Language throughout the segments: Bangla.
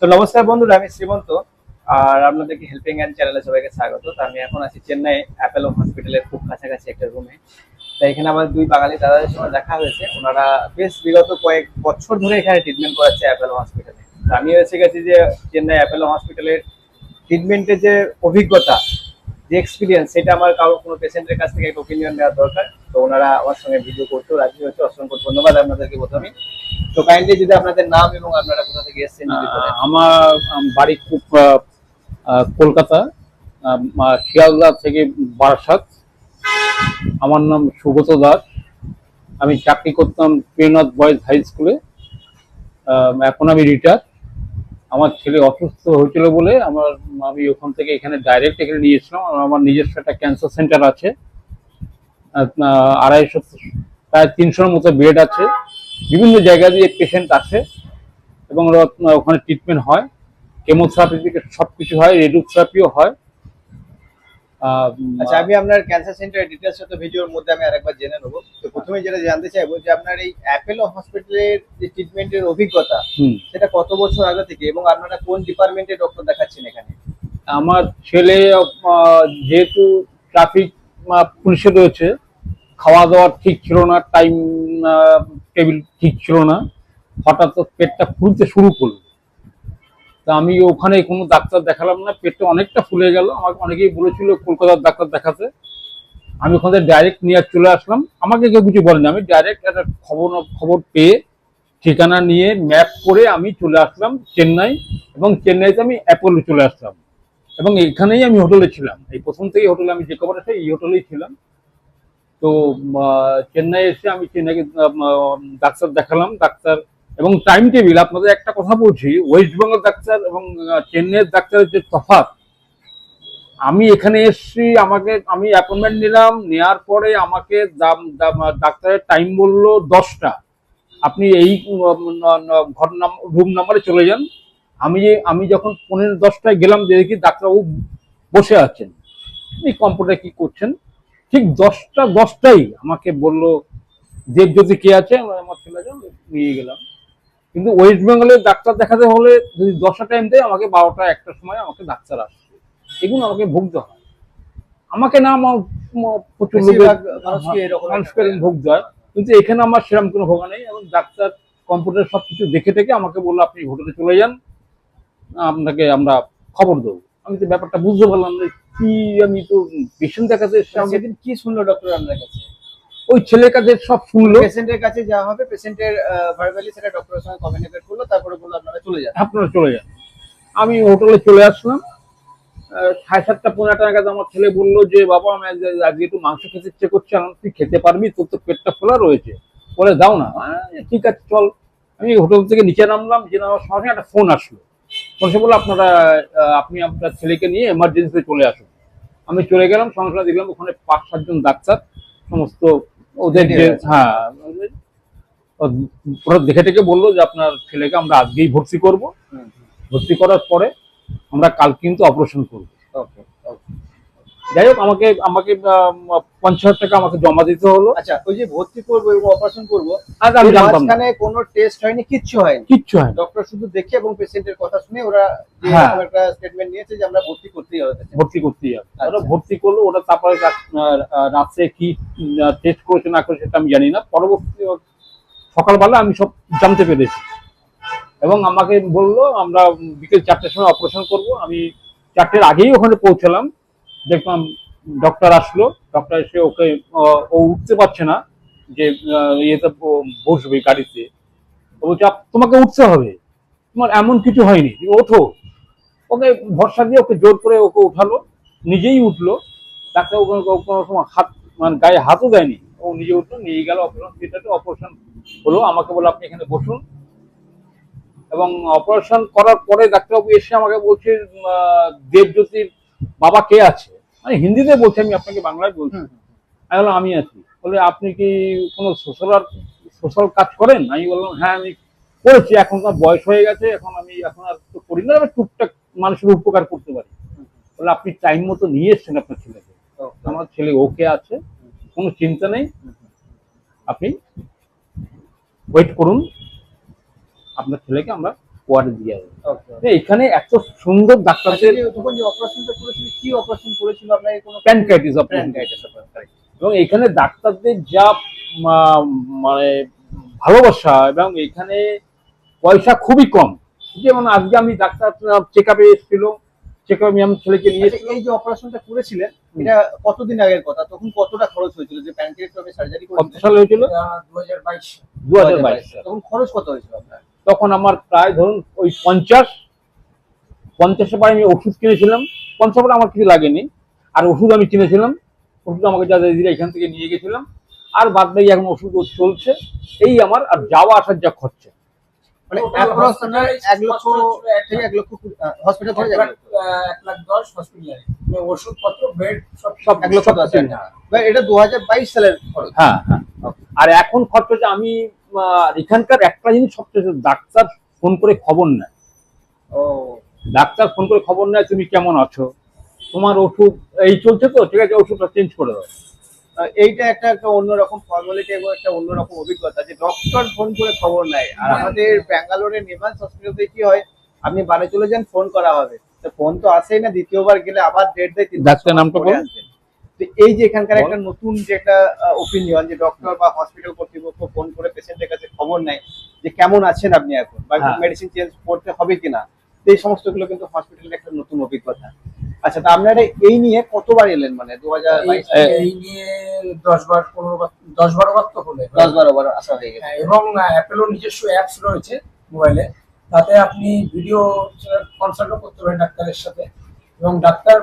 তো নমস্কার বন্ধুরা, আমি শ্রীমন্ত। আর আপনাদেরকে হেল্পিং হ্যান্ড চ্যানেলে সবাইকে স্বাগত। তো আমি এখন আছি চেন্নাই অ্যাপেলো হসপিটালের খুব কাছাকাছি একটা রুমে। তো এখানে আমার দুই বাঙালি দাদাদের সঙ্গে দেখা হয়েছে। ওনারা বেশ বিগত কয়েক বছর ধরে এখানে ট্রিটমেন্ট করাচ্ছে অ্যাপেলো হসপিটালে। তো আমি এসে গেছি যে চেন্নাই অ্যাপেলো হসপিটালের ট্রিটমেন্টের যে অভিজ্ঞতা, যে এক্সপিরিয়েন্স, সেটা আমার কারো কোনো পেশেন্টের কাছ থেকে একটা ওপিনিয়ন নেওয়ার দরকার। তো ওনারা আমার সঙ্গে ভিডিও করতেও রাজি হয়েছে। অসংখ্য ধন্যবাদ আপনাদেরকে প্রথমে। তো কাইন্ডলি যদি আপনাদের নাম এবং আপনারা কোথা থেকে এসেছেন যদি বলেন। আমার বাড়ি খুব কলকাতা, শিয়ালদা থেকে বারাসাত। আমার নাম সুগত দাস। আমি চাকরি করতাম প্রিয়নাথ বয়েজ হাই স্কুলে। এখন আমি রিটায়ার। আমার ছেলে অসুস্থ হয়েছিল বলে আমি ওখান থেকে এখানে ডাইরেক্ট এখানে নিয়েছিলাম। আমার নিজস্ব একটা ক্যান্সার সেন্টার আছে। 250 প্রায় 300-র মতো বেড আছে। বিভিন্ন জায়গা দিয়ে পেশেন্ট আসে এবং ওখানে ট্রিটমেন্ট হয়। কেমোথেরাপি থেকে সবকিছু হয়, রেডিওথেরাপিও হয়। আচ্ছা, আমি আপনার ক্যান্সার সেন্টারের ডিটেইলস তো ভিডিওর মধ্যে আমি আরেকবার জেনে নেবো। তো প্রথমে যেটা জানতে চাইবো যে আপনার এই অ্যাপেলো হসপিটালের যে ট্রিটমেন্টের অভিজ্ঞতা, সেটা কত বছর আগে থেকে, এবং আপনারা কোন ডিপার্টমেন্টে ডক্টর দেখাচ্ছেন এখানে? আমার ছেলে যেহেতু ট্রাফিক পুলিশে রয়েছে, খাওয়া দাওয়া ঠিক ছিল না, টাইম টেবিল ঠিক ছিল না, হঠাৎ পেটটা ফুলতে শুরু করলো। তা আমি ওখানে কোনো ডাক্তার দেখালাম না, পেটটা অনেকটা ফুলে গেল। আমাকে অনেকেই বলেছিল কলকাতার ডাক্তার দেখাতে। আমি ওখানে ডাইরেক্ট নিয়ে চলে আসলাম। আমাকে কেউ কিছু বলেনি, আমি ডাইরেক্ট একটা খবর পেয়ে ঠিকানা নিয়ে ম্যাপ করে আমি চলে আসলাম চেন্নাই। এবং চেন্নাইতে আমি অ্যাপোলো চলে আসলাম এবং এখানেই আমি হোটেলে ছিলাম। এই প্রথম থেকেই হোটেলে, আমি যে খবর আছে এই হোটেলেই ছিলাম। তো চেন্নাই এসে আমি চেন্নাইকে ডাক্তার দেখালাম। ডাক্তার এবং টাইম টেবিল, আপনাদের একটা কথা বলছি, ওয়েস্ট বেঙ্গল ডাক্তার এবং চেন্নাইয়ের ডাক্তারের যে তফাৎ। আমি এখানে এসেছি, আমি অ্যাপয়েন্টমেন্ট নিলাম, নেওয়ার পরে আমাকে ডাক্তারের টাইম বললো 10টা। আপনি এই রুম নাম্বারে চলে যান। আমি যখন 9:45 গেলাম, দেখি ডাক্তারবাবু বসে আছেন। এই কম্পিউটারে কি করছেন? ঠিক 10টাই আমাকে বললো দেবজ্যোতি কে আছে, আমার ছেলে নিয়ে গেলাম। কিন্তু ওয়েস্ট বেঙ্গলের ডাক্তার দেখাতে হলে যদি 10টা টাইম দেয়, আমাকে 12টা 1টার সময় আমাকে ডাক্তার আসছে। এগুলো আমাকে ভুগতে হয়। আমাকে না, আমার প্রচুর মানুষকে ভুগতে হয়। কিন্তু এখানে আমার সেরকম কোনো ভোগা নেই। এবং ডাক্তার কম্পিউটার সবকিছু দেখে টেকে আমাকে বললো আপনি হোটেলে চলে যান, আপনাকে আমরা খবর দেবো। আমি তো ব্যাপারটা বুঝতে পারলাম না কি। আমি তো পেশেন্ট দেখাতে সেদিন কি শুনলো ডক্টর আপনার কাছে? ওই ছেলের কাছে সব শুনলো। পেশেন্টের কাছে যাওয়া হবে, পেশেন্টের ভার্বালি সেটা ডক্টরের সঙ্গে কমিউনিকেট করলো, তারপরে বললো আপনারা চলে যান। আমি হোটেলে চলে আসলাম। 7:30 পৌনে 8 নাগাদ আমার ছেলে বললো যে বাবা, আমি আজকে একটু মাংস খেতে ইচ্ছে করছে। তুই খেতে পারবি? তোর তো পেটটা খোলা রয়েছে, বলে দাও না। ঠিক আছে চল। আমি হোটেল থেকে নিচে নামলাম, যে নামার সঙ্গে একটা ফোন আসলো। ফোনে বললো আপনি আপনার ছেলেকে নিয়ে এমার্জেন্সিতে চলে আসুন। আমি চলে গেলাম। সঙ্গে সঙ্গে দেখলাম ওখানে 5-7 জন ডাক্তার, সমস্ত ওদের যে ওরা দেখে টেকে বললো যে আপনার ছেলেকে আমরা আজকেই ভর্তি করব। ভর্তি করার পরে আমরা কাল কিন্তু অপারেশন করবো। যাই হোক, আমাকে 50,000 টাকা আমাকে জমা দিতে হলো। আচ্ছা, ওই যে ভর্তি করবো এবং অপারেশন করবো, আমি জানতাম না, কোনো টেস্ট হয়নি, কিচ্ছু হয়নি। ডক্টর শুধু দেখে এবং পেশেন্টের কথা শুনে ওরা একটা স্টেটমেন্ট নিয়েছে যে আমরা ভর্তি করতেই হবে। ওরা ভর্তি করলো। ওরা তারপরে রাত্রে কি টেস্ট করেছে না করেছে সেটা আমি জানি না। পরবর্তী সকালবেলা আমি সব জানতে পেরেছি এবং আমাকে বললো আমরা বিকেল 4টার সময় অপারেশন করব। আমি 4টার আগেই ওখানে পৌঁছলাম। দেখলাম ডক্টর আসলো। ডক্টর এসে ওকে, ও উঠতে পারছে না, যে ইয়েতে বসবে গাড়িতে। বলছে তোমাকে উঠতে হবে, তোমার এমন কিছু হয়নি, তুমি ওঠো। ওকে ভরসা দিয়ে ওকে জোর করে ওকে উঠালো। নিজেই উঠলো। ডাক্তার কোনো সময় হাত, মানে গায়ে হাতও দেয়নি। ও নিজে উঠলো, নিয়ে গেল অপারেশন থিয়েটারে। অপারেশন হলো। আমাকে বললো আপনি এখানে বসুন। এবং অপারেশন করার পরে ডাক্তারবাবু এসে আমাকে বলছে দেবজ্যোতির বাবা কে আছে। মানে হিন্দিতে বলছে, আমি আপনাকে বাংলায় বলছি। আমি বললাম আমি আছি। বলে আপনি কি কোনো সোশ্যাল কাজ করেন? আমি বললাম হ্যাঁ আমি করেছি, এখন তো বয়স হয়ে গেছে, এখন আর তো করি না, টুকটাক মানুষের উপকার করতে পারি। বলে আপনি টাইম মতো নিয়ে এসছেন আপনার ছেলেকে। আমার ছেলে ওকে আছে, কোনো চিন্তা নেই, আপনি ওয়েট করুন, আপনার ছেলেকে আমরা ওয়ার্ডে দিয়ে যাবে। ওকে। এখানে এত সুন্দর ডাক্তারদের তখন যে অপারেশনটা করেছিল, কি অপারেশন করেছিল আপনাকে? কোনো প্যানক্রাইটিস প্যানক্রাইটিস অপারেশন? এবং এখানে ডাক্তারদের যা মানে ভালোবাসা, এবং এখানে পয়সা খুবই কম। যেমন আজকে আমি ডাক্তার চেক আপে এসেছিল, চেক আপে আমি ছেলেকে নিয়ে আচ্ছা, এই যে অপারেশনটা করেছিলেন এটা কতদিন আগের কথা? তখন কতটা খরচ হয়েছিল যে প্যানক্রিয়াস সার্জারি কত করেছিলেন? সালে হয়েছিল? 2022 2022 সালে। তখন খরচ কত হয়েছিল আপনার? তখন আমার প্রায় ধরুন ওই 50 পরে আমি ওষুধ কিনেছিলাম। 50 পরে আমার কিছু লাগেনি, আর ওষুধ আমি কিনেছিলাম। ওষুধ আমাকে যা দিলে এখান থেকে নিয়ে গেছিলাম, আর বাদ বাকি এখন ওষুধ চলছে। এই আমার আর যাওয়া আসার যা খরচা। মানে অ্যাপ্রক্স আপনার 1 লক্ষ থেকে 1 লক্ষ হসপিটাল থেকে 1,10,000 হসপিটালে ওষুধপত্র বেড সব সব 1 লক্ষ 10,000 টাকা। এটা 2022 সালের খরচ। হ্যাঁ হ্যাঁ। আর এখন খরচা যে আমি এখানকার একটা জিনিস সবচেয়ে, ডাক্তার ফোন করে খবর নেয়। ও, ডাক্তার ফোন করে খবর নেয় তুমি কেমন আছো, তোমার ওষুধ এই চলছে তো, ঠিক আছে ওষুধটা চেঞ্জ করে দাও। এইটা একটা একটা অন্যরকম ফর্মালিটি এবং একটা অন্যরকম অভিজ্ঞতা যে ডক্টর ফোন করে খবর নেয়। আর আমাদের ব্যাঙ্গালোরের নিমান্স হসপিটালে কি হয়, আপনি বাড়ি চলে যান, ফোন করা হবে, তো ফোন তো আসেই না, দ্বিতীয়বার গেলে আবার ডেট দেয়, 3 ডাক্তার নামটা বলুন। তো এই যে এখানকার একটা নতুন যে একটা ওপিনিয়ন যে ডক্টর বা হসপিটাল কর্তৃপক্ষ ফোন করে পেশেন্টের কাছে খবর নেয় যে কেমন আছেন আপনি এখন, বা হ্যাঁ। মেডিসিন চেঞ্জ করতে হবে কিনা, তো এই সমস্ত গুলো কিন্তু হসপিটালের একটা নতুন অভিজ্ঞতা। আচ্ছা, তো আপনারা এই নিয়ে কতবার এলেন? মানে 2022 এই নিয়ে 10-12 বার তো হলে 10-12 বার আসা হয়ে গেছে। এবং অ্যাপেলোর নিজস্ব অ্যাপস রয়েছে মোবাইলে, তাতে আপনি ভিডিও কনসাল্টও করতে পারেন ডাক্তারের সাথে, এবং doctor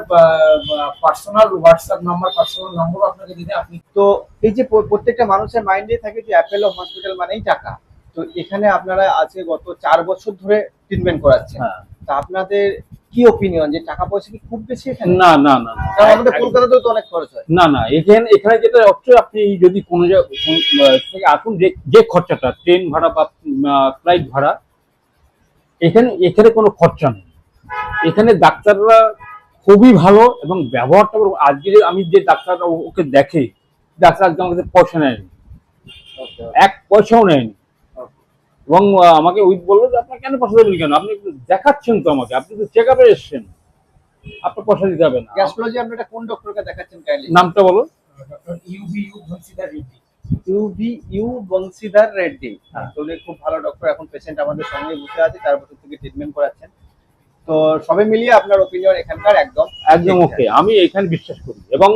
personal WhatsApp number, personal number আপনাকে দিতে আপনি তো এই যে প্রত্যেকটা মানুষের মাইন্ডে থাকে যে অ্যাপেলো হসপিটাল মানেই টাকা, তো এখানে আপনারা আজকে গত 4 বছর ধরে ট্রিটমেন্ট করাচ্ছেন, হ্যাঁ। তা আপনাদের কি ওপিনিয়ন যে টাকা পয়সা কি খুব বেশি এখানে? না না না না। কারণ আমাদের কলকাতাতেও তো অনেক খরচ হয়। না না, এখানে যেটা হচ্ছে, আপনি যদি কোনো থেকে আসুন, যে খরচাটা ট্রেন ভাড়া বা ফ্লাইট ভাড়া, এখানে কোনো খরচা নেই। এখানে ডাক্তাররা খুবই ভালো, এবং ব্যবহারটা আজকে আমি যে ডাক্তার ওকে দেখে, ডাক্তার আজকে আমাকে পয়সা নেয়নি, 1 পয়সাও নেয়নি। এবং আমাকে ওই বললো যে আপনার কেন পয়সা দেবেন, কেন আপনি দেখাচ্ছেন তো আমাকে, আপনি তো চেক আপে এসছেন, আপনার পয়সা দিতে হবে না। গ্যাস্ট্রোলজি আপনারা কোন ডক্টরকে দেখাচ্ছেন কাইন্ডলি? নামটা বলো। ডক্টর ইউবিইউ বংশীধর রেড্ডি। ইউ বংশীধর রেড্ডি। তো উনি খুব ভালো ডক্টর, এখন পেশেন্ট আমাদের সঙ্গে বসে আছে, 4 বছর থেকে ট্রিটমেন্ট করাচ্ছেন। তো সবে মিলিয়ে আপনার ওপিনিয়ন এখানকার একদম একদম ওকে, আমি এখানে বিশ্বাস করি। এবং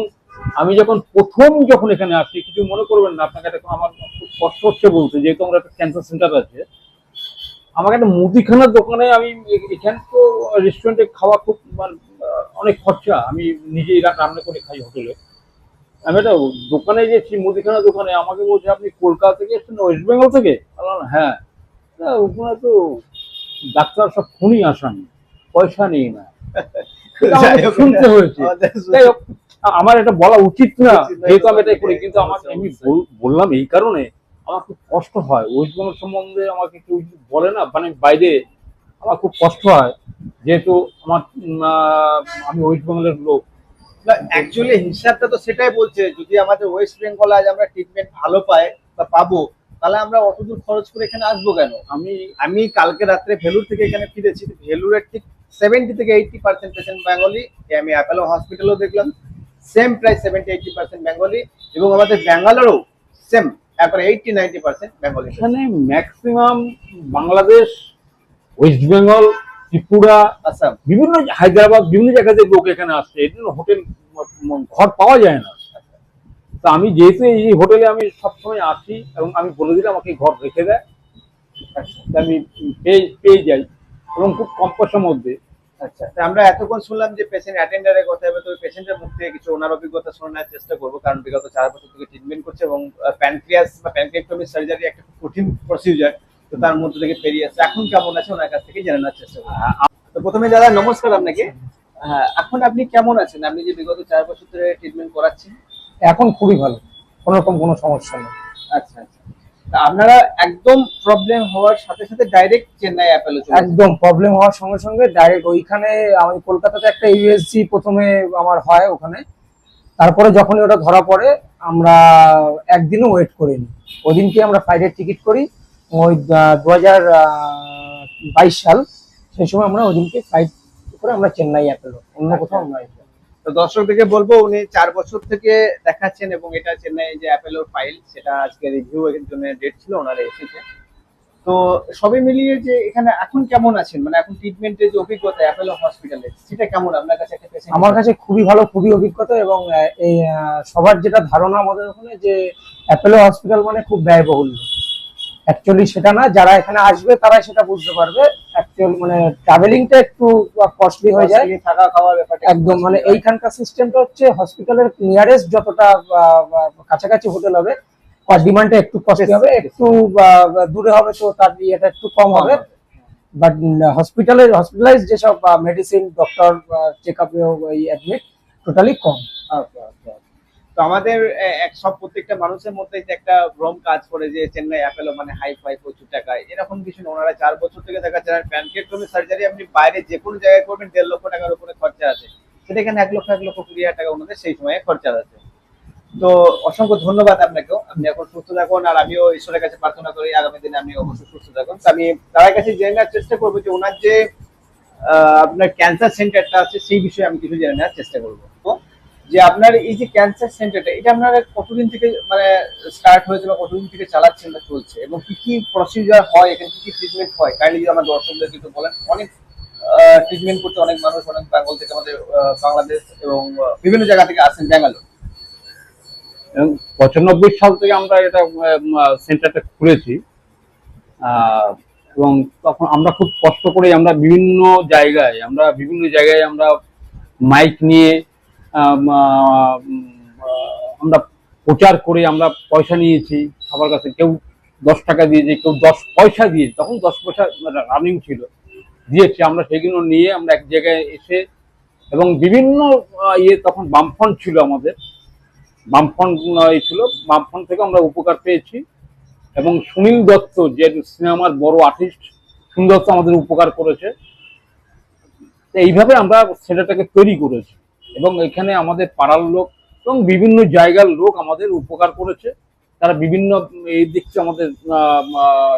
আমি যখন এখানে আসি, কিছু মনে করবেন না, আপনাকে একটা আমার খুব কষ্ট হচ্ছে বলতে, যেহেতু আমার একটা ক্যান্সার সেন্টার আছে, আমাকে একটা মুদিখানার দোকানে, আমি এখানে তো রেস্টুরেন্টে খাওয়া খুব অনেক খরচা, আমি নিজেই রান্না করে খাই হোটেলে। আমি একটা দোকানে গেছি, মুদিখানার দোকানে, আমাকে বলছে আপনি কলকাতা থেকে এসেছেন, ওয়েস্ট বেঙ্গল থেকে? বললাম হ্যাঁ। ওখানে তো ডাক্তার সব খুনি আসামি, পয়সা নেই না। এটা আমাকে শুনতে হয়েছে। যাই হোক, আমার এটা বলা উচিত না, যেহেতু আমি এটাই করি, কিন্তু আমাকে আমি বললাম এই কারণে, আমার খুব কষ্ট হয় ওয়েস্ট বেঙ্গল সম্বন্ধে আমাকে কেউ বলে না, মানে বাইরে, আমার খুব কষ্ট হয়, যেহেতু আমি ওয়েস্ট বেঙ্গলের লোক। না, অ্যাকচুয়ালি হিসাবটা তো সেটাই বলছে, যদি আমাদের ওয়েস্ট বেঙ্গল আজ আমরা ট্রিটমেন্ট ভালো পাই বা পাবো, তাহলে আমরা অত দূর খরচ করে এখানে আসবো কেন? আমি কালকে রাত্রে ভেলুর থেকে এখানে ফিরেছি, ভেলুরের ঠিক 70 থেকে 80% পেশেন্ট বেঙ্গলি। আমি অ্যাপেলো হসপিটালও দেখলাম সেম প্রায় 70-80% বেঙ্গলি, এবং আমাদের ব্যাঙ্গালোরও সেম তারপরে 80-90% বেঙ্গলি। এখানে ম্যাক্সিমাম বাংলাদেশ, ওয়েস্ট বেঙ্গল, ত্রিপুরা, আসাম, বিভিন্ন হায়দ্রাবাদ, বিভিন্ন জায়গাতে লোক এখানে আসছে। এই জন্য হোটেল ঘর পাওয়া যায় না। তা আমি যেহেতু এই হোটেলে আমি সবসময় আসি, এবং আমি বলে দিলে আমাকে ঘর রেখে দেয়, তা আমি পেয়ে যাই, এবং খুব কম পয়সার মধ্যে। আচ্ছা, তা আমরা এতক্ষণ শুনলাম যে পেশেন্ট অ্যাটেন্ডারের কথা, এবার তো পেশেন্টের মুখ থেকে কিছু ওনার অভিজ্ঞতা শোনার চেষ্টা করবো, কারণ বিগত 4 বছর থেকে ট্রিটমেন্ট করছে, এবং প্যানক্রিয়াস বা প্যানক্রিয়াক্টমি সার্জারি একটা খুব কঠিন প্রসিজার, তো তার মধ্যে থেকে পেরিয়ে আসছে। এখন কেমন আছে ওনার কাছ থেকে জেনে নেওয়ার চেষ্টা করবো। তো প্রথমে দাদা নমস্কার আপনাকে। হ্যাঁ, এখন আপনি কেমন আছেন? আপনি যে বিগত 4 বছর ধরে ট্রিটমেন্ট করাচ্ছেন? এখন খুবই ভালো, কোনো রকম কোনো সমস্যা নেই। আচ্ছা আচ্ছা, তা আপনারা একদম প্রবলেম হওয়ার সাথে সাথে ডাইরেক্ট চেন্নাই অ্যাপেলো চলে একদম প্রবলেম হওয়ার সঙ্গে সঙ্গে ডাইরেক্ট ওইখানে, আমি কলকাতাতে একটা ইউএসজি প্রথমে আমার হয় ওখানে, তারপরে যখন ওটা ধরা পড়ে আমরা একদিনও ওয়েট করিনি, ওই দিনকে আমরা ফ্লাইটের টিকিট করি। ওই সাল, সেই সময় আমরা ওদিনকে ফ্লাইট করে আমরা চেন্নাই অ্যাপেলো, অন্য কোথাও আমরা তো দর্শকদেরকে বলবো উনি 4 বছর থেকে দেখাচ্ছেন এবং এটা চেন্নাই যে অ্যাপেলোর ফাইল সেটা আজকে রিভিউ এর জন্য ডেট ছিল, ওনারা এসেছে। তো সবই মিলিয়ে যে এখানে এখন কেমন আছেন, মানে এখন ট্রিটমেন্টের যে অভিজ্ঞতা অ্যাপেলো হসপিটালে সেটা কেমন আপনার কাছে একটা patient আমার কাছে খুবই ভালো, খুবই অভিজ্ঞতা। এবং এই সবার যেটা ধারণা আমাদের ওখানে যে অ্যাপেলো হসপিটাল মানে খুব ব্যয়বহুল, অ্যাকচুয়ালি সেটা না। যারা এখানে আসবে তারা সেটা বুঝতে পারবে। অ্যাকচুয়ালি মানে ট্রাভেলিংটা একটু কস্টলি হয়ে যায়, থাকা খাওয়ার ব্যাপারটা একদম। মানে এইখানকার সিস্টেমটা হচ্ছে হসপিটালের নিয়ারেস্ট যতটা কাছাকাছি হোটেল হবে, ডিমান্ডটা একটু কস্টলি হবে, একটু দূরে হবে তো তার ইয়েটা একটু কম হবে। বাট হসপিটালাইজ যেসব medicine, doctor, check up, admit totally কম। আচ্ছা আচ্ছা। তো আমাদের সব প্রত্যেকটা মানুষের মধ্যে যে একটা ভ্রম কাজ করে যে চেন্নাই অ্যাপেলো মানে হাই ফাই প্রচুর টাকায়, এরকম কিছু না। ওনারা 4 বছর থেকে দেখাচ্ছেন। আর প্যানক্রিয়াটমি সার্জারি আপনি বাইরে যে কোনো জায়গায় করবেন 1.5 লক্ষ টাকার উপরে খরচা আছে, সেটা এখানে 1,20,000 টাকা ওনাদের সেই সময়ে খরচা আছে। তো অসংখ্য ধন্যবাদ আপনাকেও। আপনি এখন সুস্থ থাকুন, আর আমিও ঈশ্বরের কাছে প্রার্থনা করি আগামী দিনে আপনি অবশ্যই সুস্থ থাকুন। তো আমি তার কাছে জেনে নেওয়ার চেষ্টা করবো যে ওনার যে আপনার ক্যান্সার সেন্টারটা আছে সেই বিষয়ে আমি কিছু জেনে নেওয়ার চেষ্টা করবো। তো যে আপনার এই যে ক্যান্সার সেন্টারটা, এটা আপনারা কতদিন থেকে মানে স্টার্ট হয়েছে বা কতদিন থেকে চালাচ্ছেন বা চলছে, এবং কি কি প্রসিজার হয় এখানে, কি কি ট্রিটমেন্ট হয়, কাইন্ডলি যদি আমার দর্শকদের একটু বলেন। অনেক ট্রিটমেন্ট করতে অনেক মানুষ অনেক বেঙ্গল থেকে আমাদের বাংলাদেশ এবং বিভিন্ন জায়গা থেকে আসেন ব্যাঙ্গালোর। এবং 95 সাল থেকে আমরা এটা সেন্টারটা খুলেছি। এবং তখন আমরা খুব কষ্ট করে আমরা বিভিন্ন জায়গায় আমরা মাইক নিয়ে আমরা প্রচার করে আমরা পয়সা নিয়েছি সবার কাছে। কেউ 10 টাকা দিয়েছে, কেউ 10 পয়সা দিয়েছে, তখন 10 পয়সা রানিং ছিল, দিয়েছি। আমরা সেগুলো নিয়ে আমরা এক জায়গায় এসে, এবং বিভিন্ন তখন বামফ্রন্ট ছিল, আমাদের বামফ্রন্ট ছিল, বামফ্রন্ট থেকে আমরা উপকার পেয়েছি। এবং সুনীল দত্ত যে সিনেমার বড় আর্টিস্ট, সুনীল দত্ত আমাদের উপকার করেছে। এইভাবে আমরা সেটাটাকে তৈরি করেছি, এবং এখানে আমাদের পাড়ার লোক এবং বিভিন্ন জায়গার লোক আমাদের উপকার করেছে। তারা বিভিন্ন এই দিক থেকে আমাদের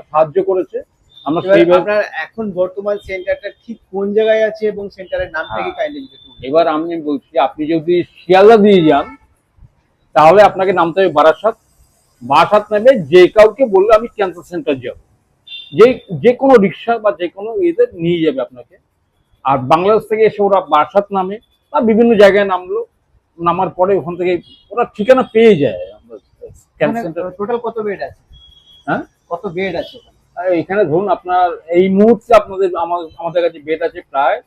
সাহায্য করেছে। আমরা সেইভাবে আপনার এখন বর্তমান সেন্টারটা ঠিক কোন জায়গায় আছে এবং সেন্টারের নামটা কি কাইন্ডলি একটু বলুন। এবার আমি বলছি, আপনি যদি শিয়ালদা দিয়ে যান তাহলে আপনাকে নামতে হবে বারাসাত নেবে। যে কাউকে বললে আমি ক্যান্সার সেন্টার যাব, যে কোনো রিক্সা বা যে কোনো ইয়েতে নিয়ে যাবে আপনাকে। আর বাংলাদেশ থেকে এসে ওরা বারাসাত নামে বা বিভিন্ন জায়গায় নামার পরে ওখান থেকে ওরা ঠিকানা পেয়ে যায়। ক্যান্সার সেন্টার টোটাল কত বেড আছে? হ্যাঁ, কত বেড আছে ওখানে? আর এখানে ধরুন আপনার এই মুহূর্তে আমাদের কাছে বেড আছে প্রায়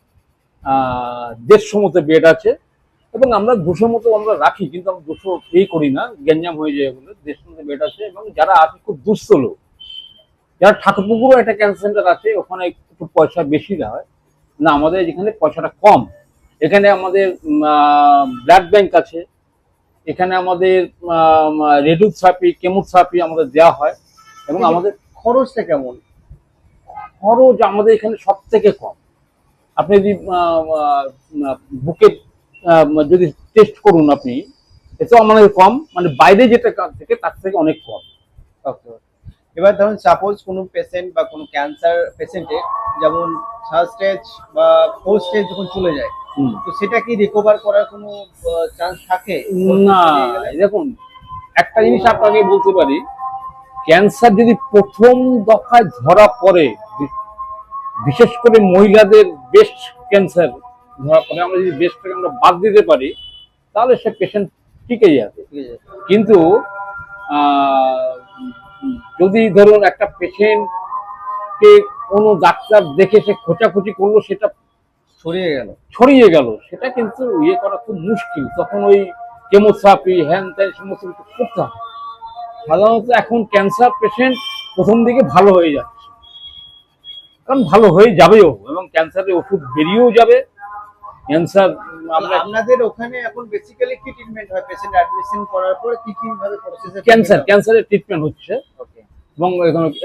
150 মতো বেড আছে। এবং আমরা 200 মতো আমরা রাখি, কিন্তু আমরা 200 করি না, গ্যাঞ্জাম হয়ে যায় বলে। 150 মতো বেড আছে। এবং যারা আছে খুব দুস্থ লোক, যারা ঠাকুরপুকুরও একটা ক্যান্সার সেন্টার আছে, ওখানে একটু পয়সা বেশি হয় না, আমাদের এখানে পয়সাটা কম। এখানে আমাদের ব্লাড ব্যাংক আছে, এখানে আমাদের রেডিওথেরাপি, কেমোথেরাপি আমাদের দেওয়া হয়। এবং আমাদের খরচটা কেমন? খরচ আমাদের এখানে সব থেকে কম। আপনি যদি বুকে যদি টেস্ট করুন, আপনি এটাও আমাদের কম, মানে বাইরে যেটা থেকে তার থেকে অনেক কম। এবার ধরুন সাপোজ কোনো পেশেন্ট বা কোনো ক্যান্সার পেশেন্টের যেমন 3rd স্টেজ বা 4th স্টেজ যখন চলে যায়, তো সেটা কি রিকভার করার কোনো চান্স থাকে? না, দেখুন একটা জিনিস আপনাকে বলতে পারি, ক্যান্সার যদি প্রথম দফায় ধরা পড়ে, বিশেষ করে মহিলাদের ব্রেস্ট ক্যান্সার ধরা পড়ে, আমরা যদি ব্রেস্টটাকে আমরা বাদ দিতে পারি তাহলে সে পেশেন্ট টিকে যাবে। কিন্তু যদি ধরুন একটা পেশেন্টকে কোনো ডাক্তার দেখে সে খোঁচাখুচি করলো, সেটা ছড়িয়ে গেল, সেটা কিন্তু ইয়ে করা খুব মুশকিল। তখন ওই কেমোথেরাপি হ্যান ত্যান সমস্ত কিছু করতে হবে। সাধারণত এখন ক্যান্সার পেশেন্ট প্রথম দিকে ভালো হয়ে যাচ্ছে, কারণ ভালো হয়ে যাবেও, এবং ক্যান্সারের ওষুধ বেরিয়েও যাবে। ক্যান্সার আপনাদের ওখানে এখন বেসিক্যালি কি ট্রিটমেন্ট হয়? পেশেন্ট অ্যাডমিশন করার পর কি কি ভাবে প্রসেসে ক্যান্সারের ট্রিটমেন্ট হচ্ছে। এবং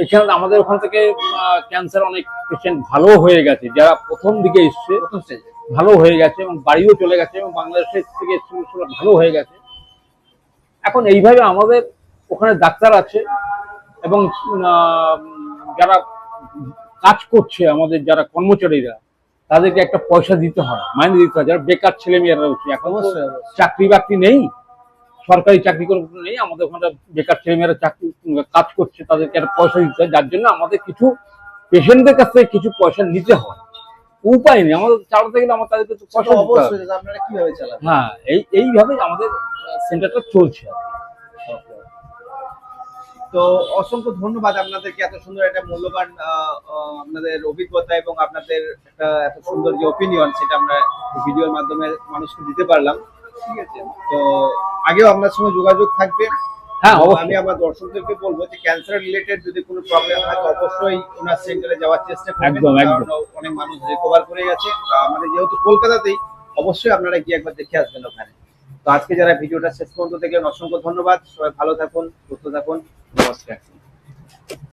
এখানে আমাদের ওখান থেকে ক্যান্সার অনেক পেশেন্ট ভালো হয়ে গেছে, যারা প্রথম দিকে এসছে প্রথম স্টেজে ভালো হয়ে গেছে এবং বাড়িও চলে গেছে, এবং বাংলাদেশের থেকে ভালো হয়ে গেছে। এখন এইভাবে আমাদের ওখানে ডাক্তার আছে, এবং যারা কাজ করছে আমাদের যারা কর্মচারীরা, তাদেরকে একটা পয়সা দিতে হয়, মাইনে দিতে হয়। যারা বেকার ছেলে মেয়েরা রয়েছে, এখন তো অবশ্যই, অবশ্যই। চাকরি বাকরি নেই, সরকারি চাকরি কোনো নেই, আমাদের ওখানে বেকার ছেলেমেয়েরা চাকরি কাজ করছে, তাদেরকে একটা পয়সা দিতে হয়, যার জন্য আমাদের কিছু পেশেন্টদের কাছ থেকে কিছু পয়সা নিতে হয়। উপায় নেই, আমাদের চালাতে গেলে আমার তাদেরকে তো পয়সা দিতে হবে। অবশ্যই দাদা, আপনারা কিভাবে চালাবেন? হ্যাঁ, এইভাবেই আমাদের সেন্টারটা চলছে। তো অসংখ্য ধন্যবাদ আপনাদেরকে, এত সুন্দর একটা মূল্যবান আপনাদের অভিজ্ঞতা এবং আপনাদের একটা এত সুন্দর যে ওপিনিয়ন, সেটা আমরা ভিডিওর মাধ্যমে মানুষকে দিতে পারলাম। ঠিক আছে, তো আগেও আপনার সঙ্গে যোগাযোগ থাকবে। হ্যাঁ, তো অবশ্যই। আমি আমার দর্শকদেরকে বলবো যে ক্যান্সার রিলেটেড যদি কোনো প্রবলেম হয় তো অবশ্যই ওনার সেন্টারে যাওয়ার চেষ্টা করবেন, একদম, কারণ একদম। অনেক মানুষ রিকভার করে গেছে। আমাদের যেহেতু কলকাতাতেই, অবশ্যই আপনারা গিয়ে একবার দেখে আসবেন ওখানে। তো আজকে যারা ভিডিওটা শেষ পর্যন্ত দেখলেন, অসংখ্য ধন্যবাদ। সবাই ভালো থাকুন, সুস্থ থাকুন, নমস্কার।